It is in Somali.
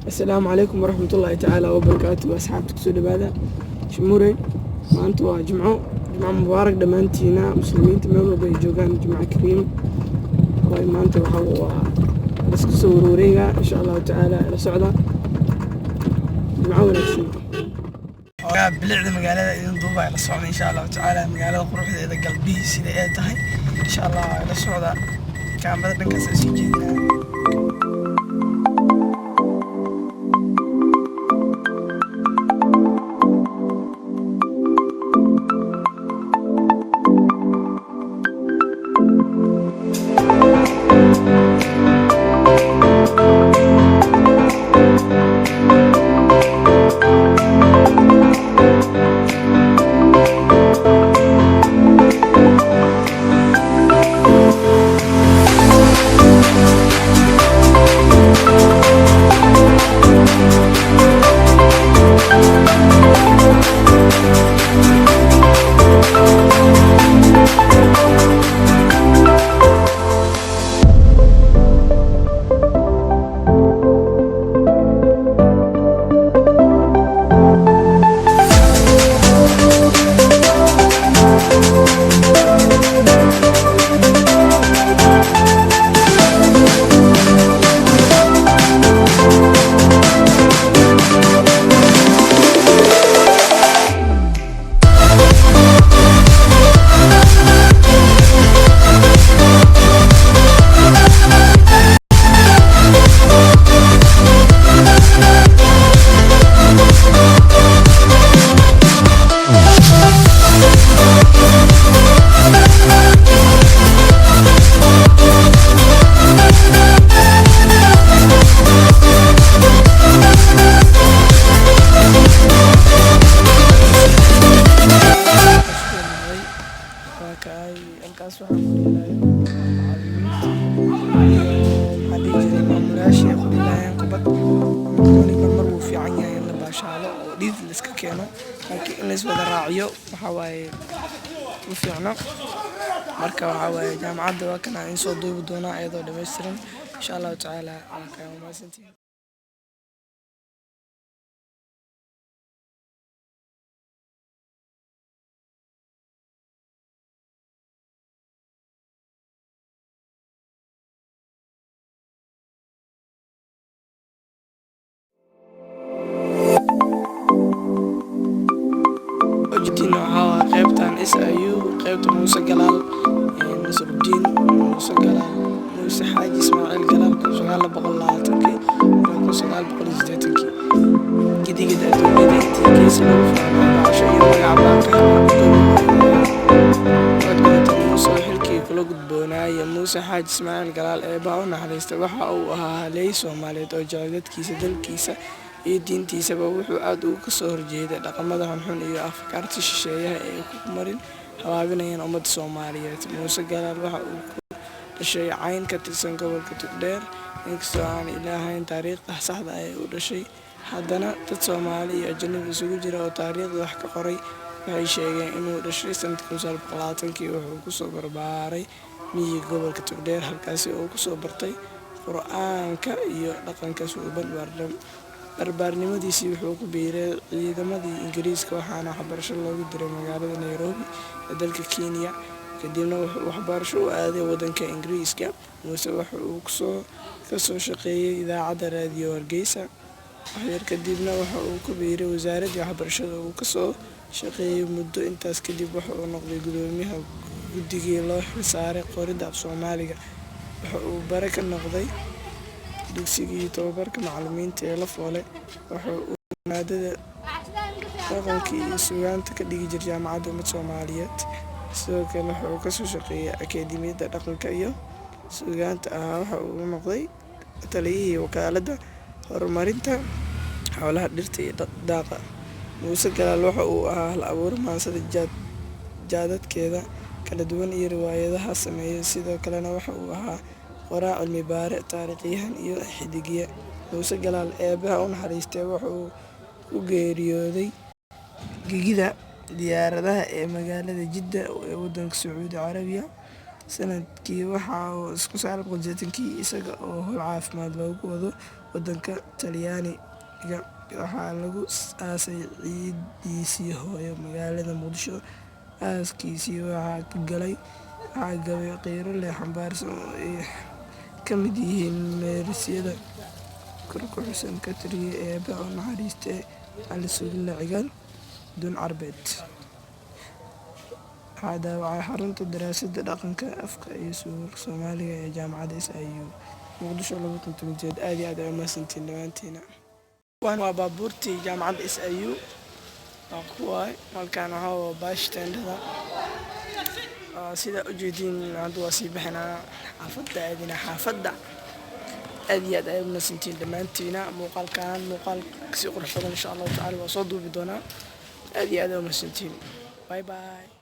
السلام عليكم ورحمة الله تعالى وبركاته أصحابتك سود هذا شموري ما أنتوا جمعة مبارك دمانتينا مسلمين تمام بيجوجان جمعة كريم ما أنتوا هو بس كسور وريقة إن شاء الله تعالى إلى سعودة جمعة ونكسين بلعنا مقالة إذن دوبا إلى السعودة إن شاء الله تعالى مقالة قروح إذا قلبي سيدي تهي إن شاء الله إلى السعودة كان بدنا كساسي جيدنا halkaas waxaan ku dhiilayo maamulayaashii ku dhiilayaan kubad waliba mar wuu fiican yahay in la baashaalo oo dhiid la iska keeno laakiin in la iswada raaciyo waxaa waaye ma fiicno marka waxaa waaye jaamacadda waa kana in soo duubi doonaa iyadoo dhammaystiran insha allahu tacaala waa kaa mahadsantihiin وجدين وحاول قيبتان SIU قيبت موسى جلال نصر الدين موسى جلال موسى حاج إسماعيل جلال شغال بقول الله تنكي كل شغال بقول جدتنكي كدي كده تقولي تيجي سلوف عشان يوم يعباك وقت موسى حلكي كل قد بناي موسى حاج إسماعيل جلال باعنا على استباحة أو ليس ومالي توجهت كيسة دل كيسة iyo diintiisaba wuxuu aad uga soo horjeeday dhaqamada xunxun iyo afkaarta shisheeyaha ee ku marin hawaabinayaan ummadda Soomaaliyeed Muuse Galaal waxa uu ku dhashay cayn ka tirsan gobolka Togdheer inkastoo aan ilaahayn taariikhda saxda ah ee uu dhashay haddana dad Soomaali iyo ajnabi isugu jira oo taariikhda wax ka qoray waxay sheegeen inuu dhashay sanadkii 1920 wuxuu ku soo barbaaray miyiga gobolka Togdheer halkaas oo ku soo bartay Qur'aanka iyo dhaqanka suuban barbaarnimadiisii wuxuu ku biiray ciidamadii Ingiriiska waxaana waxbarasho loogu diray magaalada Nairobi ee dalka Kenya kadibna wuxuu waxbarasho u aaday wadanka Ingiriiska Muuse waxa uu ka soo shaqeeyay idaacadda raadiyo Hargeysa waxyar kadibna waxa uu ku biiray wasaaradda waxbarashada uu ka soo shaqeeyay muddo intaas kadib waxa uu noqday gudoomiyaha guddigii loo xilsaaray qoridda af-Soomaaliga waxa uu bare ka noqday dugsigii tababarka macallimiinta ee la foolay waxa uu maadada dhaqanka iyo suugaanta ka dhigi jiray jaamacadda ummadda Soomaaliyeed sidoo kale waxa uu ka soo shaqeeyay akadeemiyadda dhaqanka iyo suugaanta waxa uu noqday taliyihii wakaaladda horumarinta xoolaha dhirta iyo daaqa Muuse Galaal waxa uu ahaa hal abuur maansada jaadadkeeda kala duwan iyo riwaayadaha sameeyay sidoo kalena waxa uu ahaa qoraa cilmi baare taariikhyahan iyo xidigiye Muuse Galaal eebaha u naxariistay waxa uu ku geeriyooday gegida diyaaradaha ee magaalada Jidda ee wadanka Sacuudi Carabiya sanadkii waxa uu isku 1980 isaga oo howl caafimaad loogu wado waddanka Talyaaniga. Waxaa lagu aasay ciidiisii hooyo magaalada Muqdisho. Aaskiisii waxaa gabay qiiro leh xambaarsan oo ay ka mid yihiin meerisyada kor ku xusan ka tiriyay Eebbe u naxariistay Cali Suulle Cigaal Dun Carbeed. Waxaa daawacay xarunta daraasadda dhaqanka, afka iyo suugaanta Soomaaliga ee Jaamacadda SIU Muqdisho 2018. aad iyo aad ay u mahadsantihiin dhammaantiin. Waa baabuurtii Jaamacadda SIU waa kuwaay halkaan waxaa waa baashi teendhada sida ujeediin hadda waa sii bixinaa xaafadda aadina xaafadda. aad iyo aad ay u mahadsantihiin dhammaantiin. muuqaal kasii qurux badan insha allahu tacaala waa soo duubi doonaa. aad iyo aad ay u mahadsantihiin. bye bye.